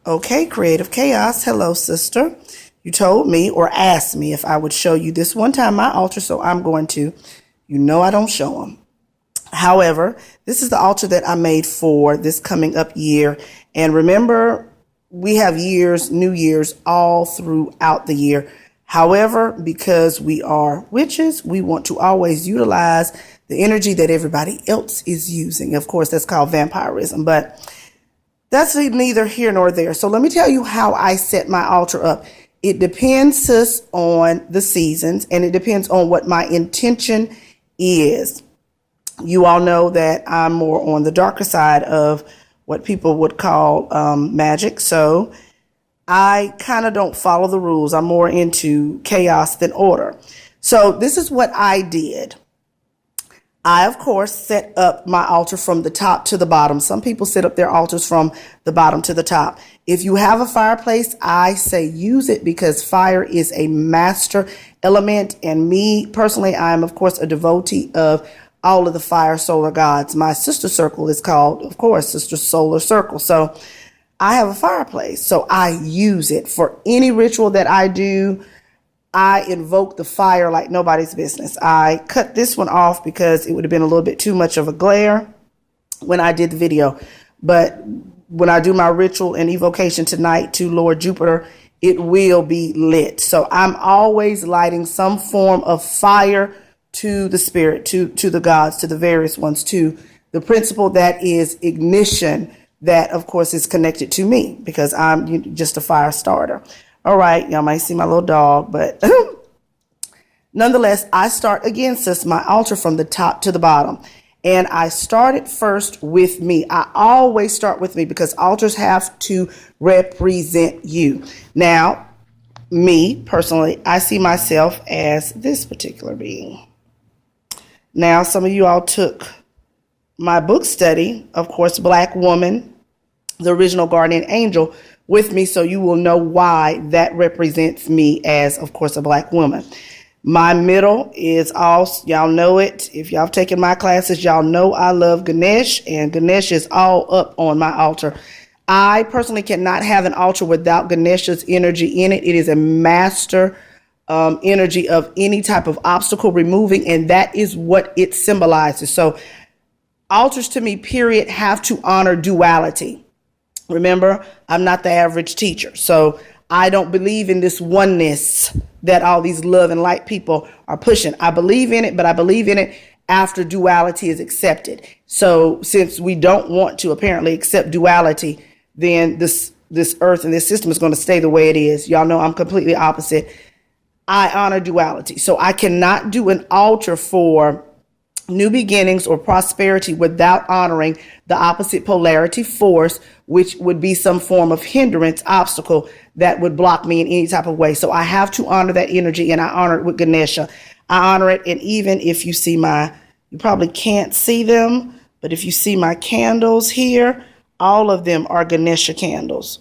Okay, Creative Chaos. Hello, sister. You told me or asked me if I would show you this one time my altar, so I'm going to. You know I don't show them. However, this is the altar that I made for this coming up year. And remember, we have years, New Year's, all throughout the year. However, because we are witches, we want to always utilize the energy that everybody else is using. Of course, that's called vampirism, but that's neither here nor there. So let me tell you how I set my altar up. It depends, sis, on the seasons, and it depends on what my intention is. You all know that I'm more on the darker side of what people would call magic. So I kind of don't follow the rules. I'm more into chaos than order. So this is what I did. I, of course, set up my altar from the top to the bottom. Some people set up their altars from the bottom to the top. If you have a fireplace, I say use it because fire is a master element. And me personally, I'm, of course, a devotee of all of the fire solar gods. My sister circle is called, of course, Sister Solar Circle. So I have a fireplace. So I use it for any ritual that I do. I invoke the fire like nobody's business. I cut this one off because it would have been a little bit too much of a glare when I did the video. But when I do my ritual and evocation tonight to Lord Jupiter, it will be lit. So I'm always lighting some form of fire to the spirit, to the gods, to the various ones, to the principle that is ignition, that of course is connected to me because I'm just a fire starter. All right, y'all might see my little dog, but nonetheless, I start again, sis, my altar from the top to the bottom. And I started first with me. I always start with me because altars have to represent you. Now, me personally, I see myself as this particular being. Now, some of you all took my book study, of course, Black Woman, the original guardian angel, with me, so you will know why that represents me as, of course, a Black woman. My middle is all, y'all know it. If y'all have taken my classes, y'all know I love Ganesh, and Ganesh is all up on my altar. I personally cannot have an altar without Ganesha's energy in it. It is a master energy of any type of obstacle removing, and that is what it symbolizes. So altars to me, period, have to honor duality. Remember, I'm not the average teacher, so I don't believe in this oneness that all these love and light people are pushing. I believe in it, but I believe in it after duality is accepted. So since we don't want to apparently accept duality, then this earth and this system is going to stay the way it is. Y'all know I'm completely opposite. I honor duality. So I cannot do an altar for new beginnings or prosperity without honoring the opposite polarity force, which would be some form of hindrance, obstacle that would block me in any type of way. So I have to honor that energy, and I honor it with Ganesha. I honor it, and even if you see you probably can't see them, but if you see my candles here, all of them are Ganesha candles.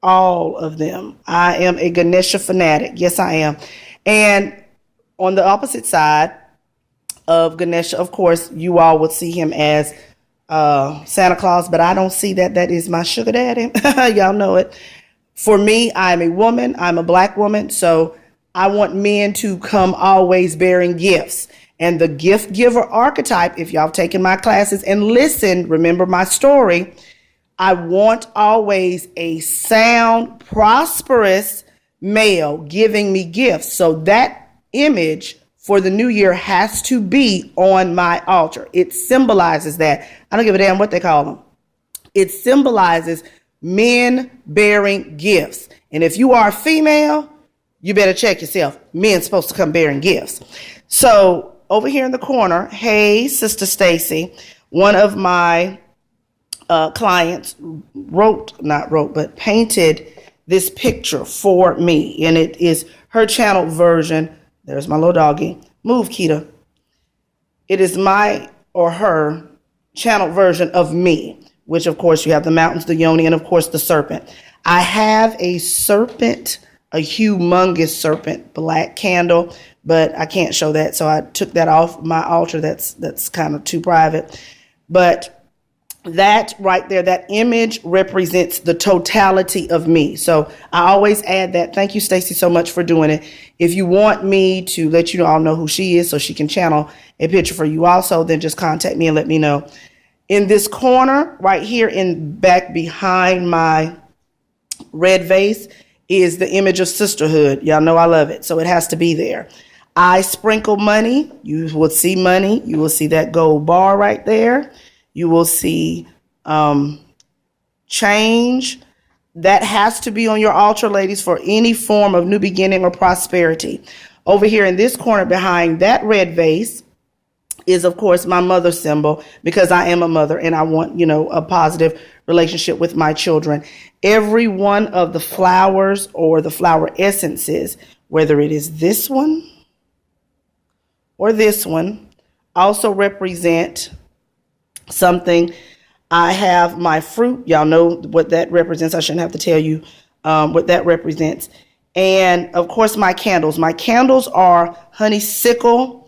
All of them. I am a Ganesha fanatic. Yes, I am. And on the opposite side of Ganesha, of course, you all would see him as Santa Claus, but I don't see that. That is my sugar daddy. Y'all know it. For me, I'm a woman. I'm a Black woman. So I want men to come always bearing gifts. And the gift giver archetype, if y'all have taken my classes and listened, remember my story, I want always a sound, prosperous male giving me gifts. So that image for the new year has to be on my altar. It symbolizes that. I don't give a damn what they call them. It symbolizes men bearing gifts. And if you are a female, you better check yourself. Men supposed to come bearing gifts. So over here in the corner, hey, Sister Stacy, one of my clients painted this picture for me. And it is her channel version. There's my little doggy. Move, Kita. It is my or her channel version of me, which of course you have the mountains, the yoni, and of course the serpent. I have a serpent, a humongous serpent, black candle, but I can't show that. So I took that off my altar. That's kind of too private. But that right there, that image represents the totality of me. So I always add that. Thank you, Stacy, so much for doing it. If you want me to let you all know who she is so she can channel a picture for you also, then just contact me and let me know. In this corner right here in back behind my red vase is the image of sisterhood. Y'all know I love it, so it has to be there. I sprinkle money. You will see money. You will see that gold bar right there. You will see change. That has to be on your altar, ladies, for any form of new beginning or prosperity. Over here in this corner behind that red vase is, of course, my mother symbol, because I am a mother and I want, a positive relationship with my children. Every one of the flowers or the flower essences, whether it is this one or this one, also represent something. I have my fruit. Y'all know what that represents. I shouldn't have to tell you what that represents. And of course, my candles. My candles are honeysuckle.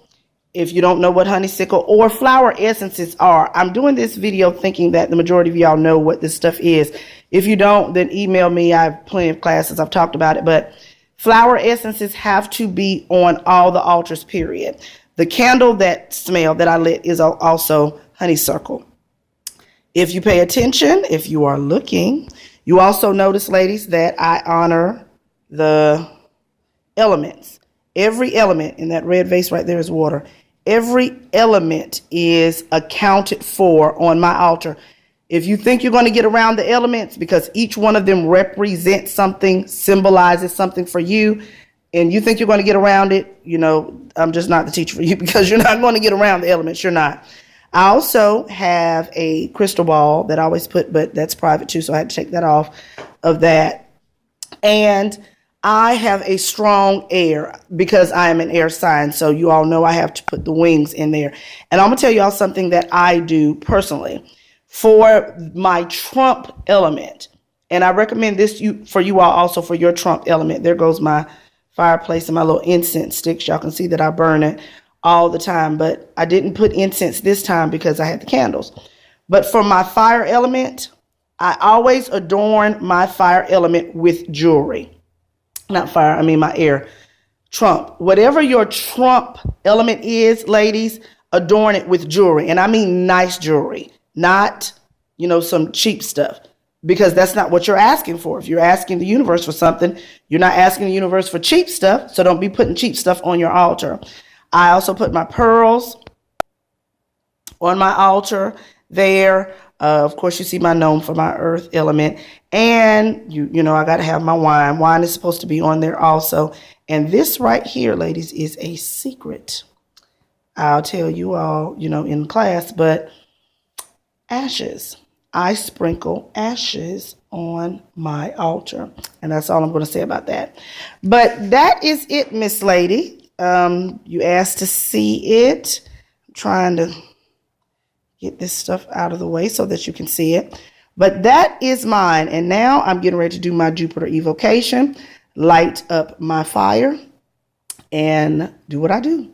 If you don't know what honeysuckle or flower essences are, I'm doing this video thinking that the majority of y'all know what this stuff is. If you don't, then email me. I have plenty of classes. I've talked about it. But flower essences have to be on all the altars, period. The candle that I lit is also honeysuckle. If you pay attention, if you are looking, you also notice, ladies, that I honor the elements. Every element in that red vase right there is water. Every element is accounted for on my altar. If you think you're going to get around the elements because each one of them represents something, symbolizes something for you, and you think you're going to get around it, I'm just not the teacher for you, because you're not going to get around the elements. You're not. I also have a crystal ball that I always put, but that's private too, so I had to take that off of that. And I have a strong air because I am an air sign, so you all know I have to put the wings in there. And I'm going to tell y'all something that I do personally for my trump element. And I recommend this for you all also for your trump element. There goes my fireplace and my little incense sticks. Y'all can see that I burn it all the time, but I didn't put incense this time because I had the candles. But for my fire element, I always adorn my fire element with jewelry. Not fire, I mean my air. Trump. Whatever your trump element is, ladies, adorn it with jewelry. And I mean nice jewelry, not, some cheap stuff, because that's not what you're asking for. If you're asking the universe for something, you're not asking the universe for cheap stuff, so don't be putting cheap stuff on your altar. I also put my pearls on my altar there. Of course, you see my gnome for my earth element. And, I got to have my wine. Wine is supposed to be on there also. And this right here, ladies, is a secret. I'll tell you all, in class, but ashes. I sprinkle ashes on my altar. And that's all I'm going to say about that. But that is it, Miss Lady. You asked to see it. I'm trying to get this stuff out of the way so that you can see it. But that is mine. And now I'm getting ready to do my Jupiter evocation, light up my fire, and do what I do.